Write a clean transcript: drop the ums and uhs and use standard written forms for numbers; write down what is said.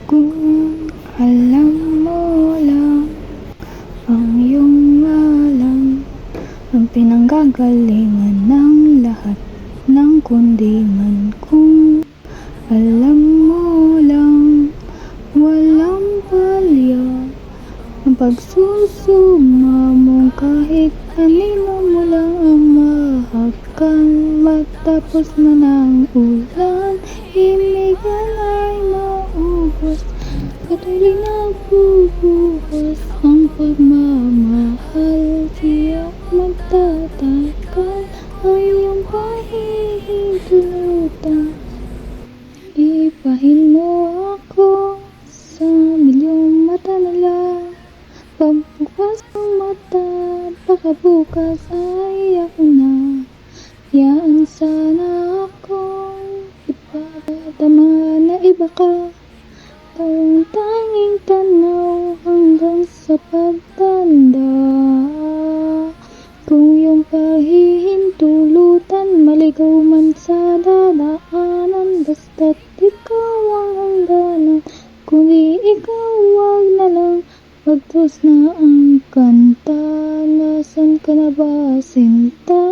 Kung alam mo lang ang iyong alam, ang pinanggagalingan ng lahat ng kundiman. Kung alam mo lang, walang palya ang pagsusuma mong kahit kanino mo lang ang mahakan. Matapos na ng ulan, himigan ay maubos, patuloy na bubuhos ang pagmamahal. Tiyak magtatagal ang iyong pahihintulutan. Ipahin mo ako sa milyong mata nila. Pagbukas ng mata, baka bukas ay ako na. Yaan sana akong ipapadama na iba ka. Ang tanging tanaw hanggang sa pagtanda. Kung iyong pahihintulutan, maligaw man sa dadaanan, basta't ikaw ang hangganan. Kung di ikaw, wag na lang. Pagtos na ang kanta, nasan ka na ba, sinta?